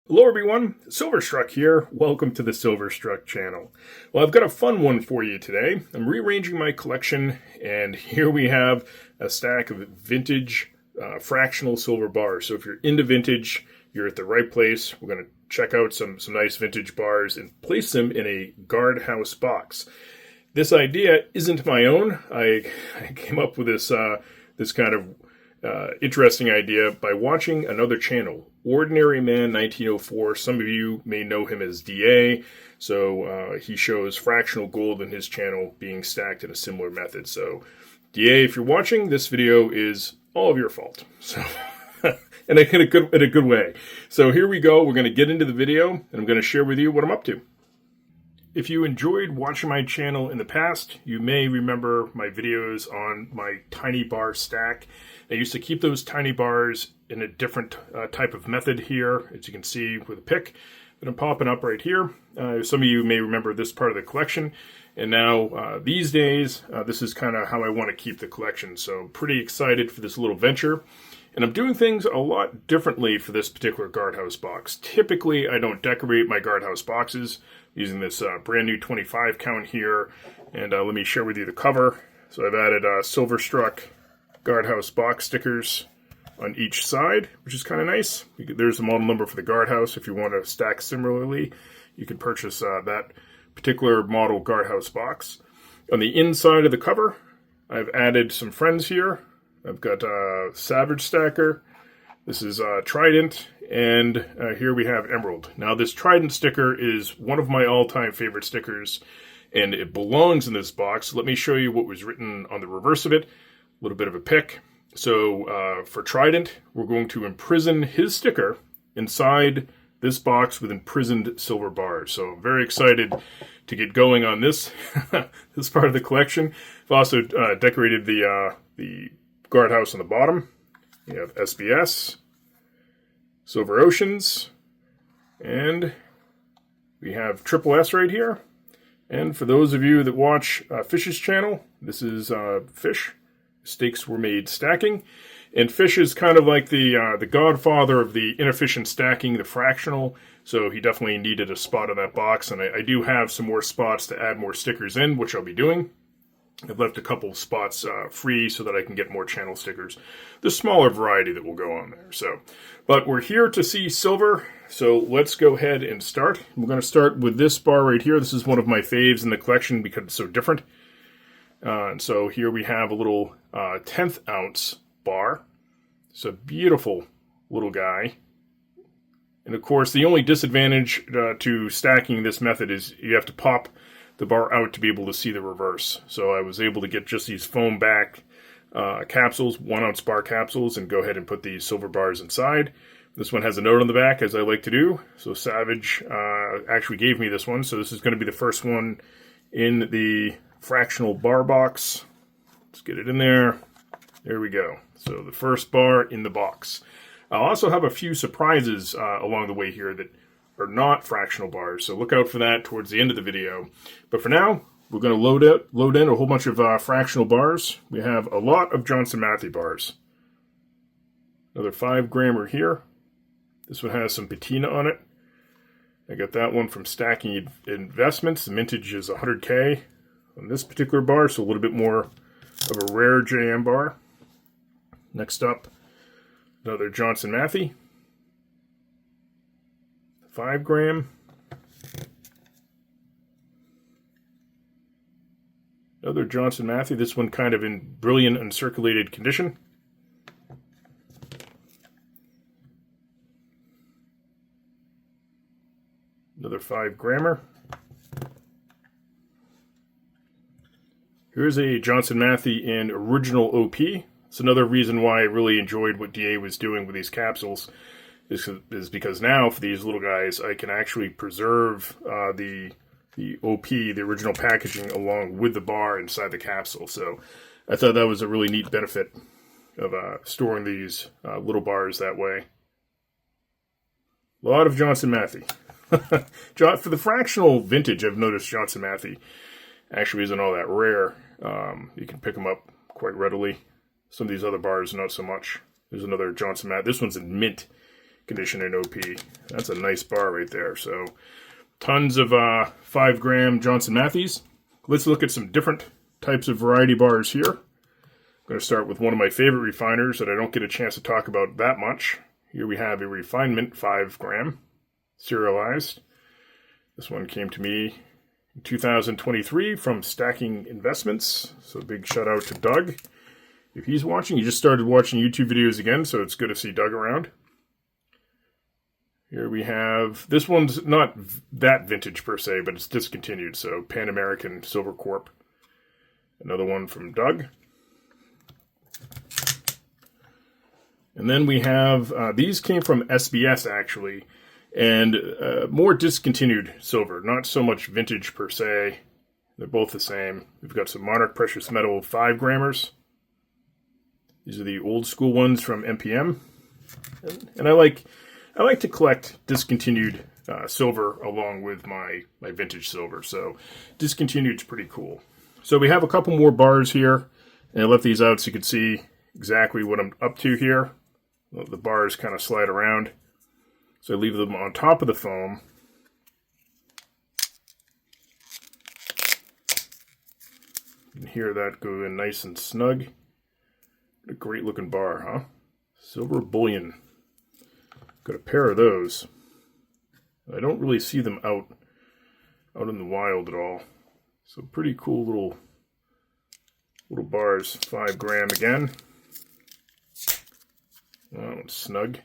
Hello everyone, Silverstruck here. Welcome to the Silverstruck channel. Well, I've got a fun one for you today. I'm rearranging my collection, and here we have a stack of vintage fractional silver bars. So if you're into vintage, you're at the right place. We're going to check out some nice vintage bars and place them in a Guardhouse box. This idea isn't my own. I came up with this kind of interesting idea by watching another channel, Ordinary Man 1904. Some of you may know him as DA. So he shows fractional gold in his channel being stacked in a similar method. So DA, if you're watching, this video is all of your fault. So and in a good way. So here we go. We're going to get into the video, and I'm going to share with you what I'm up to. If you enjoyed watching my channel in the past, you may remember my videos on my tiny bar stack. I used to keep those tiny bars in a different type of method here, as you can see with a pick that I'm popping up right here. Some of you may remember this part of the collection. And now these days, this is kind of how I want to keep the collection. So I'm pretty excited for this little venture. And I'm doing things a lot differently for this particular Guardhouse box. Typically, I don't decorate my Guardhouse boxes using this brand new 25 count here. And let me share with you the cover. So I've added Silverstruck Guardhouse box stickers on each side, which is kind of nice. There's the model number for the Guardhouse. If you want to stack similarly, you can purchase that particular model Guardhouse box. On the inside of the cover, I've added some friends here. I've got Savage Stacker. This is Trident, and here we have Emerald. Now this Trident sticker is one of my all-time favorite stickers, and it belongs in this box. Let me show you what was written on the reverse of it. A little bit of a pick. So for Trident, we're going to imprison his sticker inside this box with imprisoned silver bars. So I'm very excited to get going on this this part of the collection. I've also decorated the Guardhouse on the bottom. We have SBS, Silver Oceans, and we have Triple S right here. And for those of you that watch Fish's channel, this is Fish. Stakes were made stacking. And Fish is kind of like the godfather of the inefficient stacking, the fractional. So he definitely needed a spot on that box. And I do have some more spots to add more stickers in, which I'll be doing. I've left a couple of spots free so that I can get more channel stickers. The smaller variety that will go on there. But we're here to see silver, so let's go ahead and start. We're going to start with this bar right here. This is one of my faves in the collection because it's so different. And so here we have a little 10th ounce bar. It's a beautiful little guy. And of course, the only disadvantage to stacking this method is you have to pop the bar out to be able to see the reverse. So I was able to get just these foam back capsules, 1 ounce bar capsules, and go ahead and put these silver bars inside. This one has a note on the back, as I like to do. So Savage actually gave me this one. So this is going to be the first one in the fractional bar box. Let's get it in there. There we go. So the first bar in the box. I'll also have a few surprises along the way here that are not fractional bars, so look out for that towards the end of the video. But for now, we're going to load in a whole bunch of fractional bars. We have a lot of Johnson Matthey bars. Another 5 grammer here. This one has some patina on it. I got that one from Stacking Investments. The mintage is 100K on this particular bar, so a little bit more of a rare JM bar. Next up, another Johnson Matthey. 5 gram. Another Johnson Matthey. This one kind of in brilliant uncirculated condition. Another 5 grammer. Here's a Johnson Matthey in original OP. It's another reason why I really enjoyed what DA was doing with these capsules. Is because now for these little guys, I can actually preserve the OP, the original packaging, along with the bar inside the capsule. So I thought that was a really neat benefit of storing these little bars that way. A lot of Johnson Matthey. For the fractional vintage, I've noticed Johnson Matthey actually isn't all that rare. You can pick them up quite readily. Some of these other bars, not so much. There's another Johnson Matthey. This one's in mint condition in OP. That's a nice bar right there. So tons of 5 gram Johnson Matthey's. Let's look at some different types of variety bars here. I'm going to start with one of my favorite refiners that I don't get a chance to talk about that much. Here we have a Refinement 5 gram serialized. This one came to me in 2023 from Stacking Investments. So big shout out to Doug. If he's watching, he just started watching YouTube videos again, so it's good to see Doug around. Here we have, this one's not that vintage per se, but it's discontinued, so Pan American Silver Corp. Another one from Doug. And then we have, these came from SBS actually, and more discontinued silver, not so much vintage per se. They're both the same. We've got some Monarch Precious Metal 5 grammers. These are the old school ones from MPM. And I like to collect discontinued silver along with my vintage silver. So discontinued is pretty cool. So we have a couple more bars here. And I left these out so you can see exactly what I'm up to here. Well, the bars kind of slide around. So I leave them on top of the foam. You can hear that go in nice and snug. A great looking bar, huh? Silver bullion. Got a pair of those. I don't really see them out in the wild at all. So pretty cool little bars. 5 gram again. Oh, snug.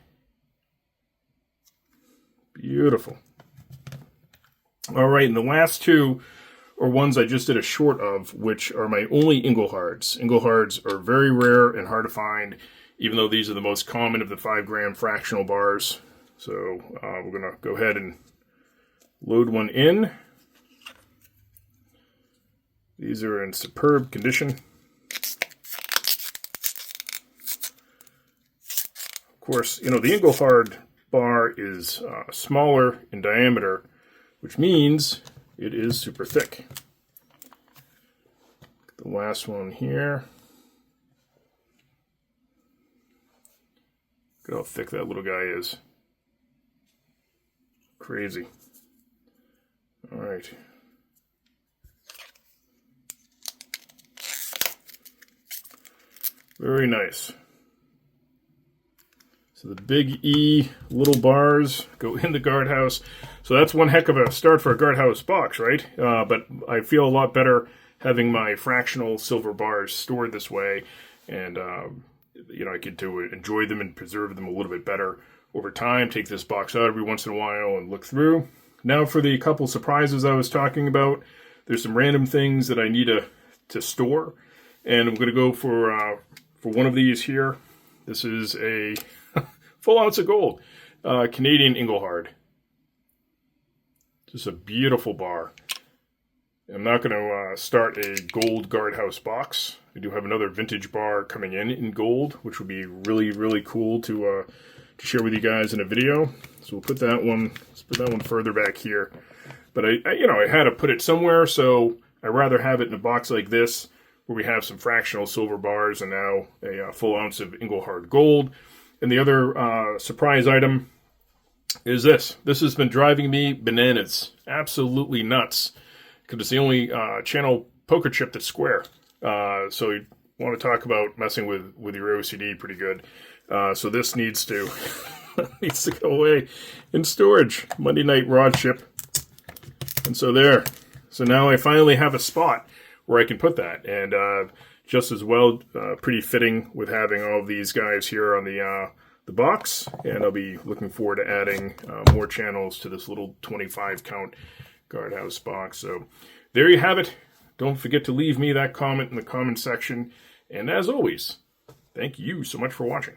Beautiful. All right, and the last two are ones I just did a short of, which are my only Inglehards. Inglehards are very rare and hard to find, even though these are the most common of the 5 gram fractional bars. So we're going to go ahead and load one in. These are in superb condition. Of course, you know, the Inglehard bar is smaller in diameter, which means it is super thick. The last one here. Look at how thick that little guy is. Crazy. All right. Very nice. So the big E little bars go in the Guardhouse. So that's one heck of a start for a Guardhouse box, right? But I feel a lot better having my fractional silver bars stored this way. And, you know, I get to enjoy them and preserve them a little bit better over time. Take this box out every once in a while and look through. Now for the couple surprises I was talking about. There's some random things that I need to store. And I'm going to go for one of these here. This is a full ounce of gold. Canadian Inglehard. Just a beautiful bar. I'm not going to start a gold Guardhouse box. I do have another vintage bar coming in gold, which would be really, really cool to share with you guys in a video. So we'll put that one. Let's put that one further back here. But I had to put it somewhere, so I'd rather have it in a box like this, where we have some fractional silver bars and now a full ounce of Inglehard gold. And the other surprise item is this. This has been driving me bananas. Absolutely nuts. Because it's the only channel poker chip that's square. So you want to talk about messing with your OCD pretty good. So this needs to needs to go away in storage. Monday night rod chip. And so there. So now I finally have a spot where I can put that. And just as well, pretty fitting with having all of these guys here on the box. And I'll be looking forward to adding more channels to this little 25 count Guardhouse box. So there you have it. Don't forget to leave me that comment in the comment section. And as always, thank you so much for watching.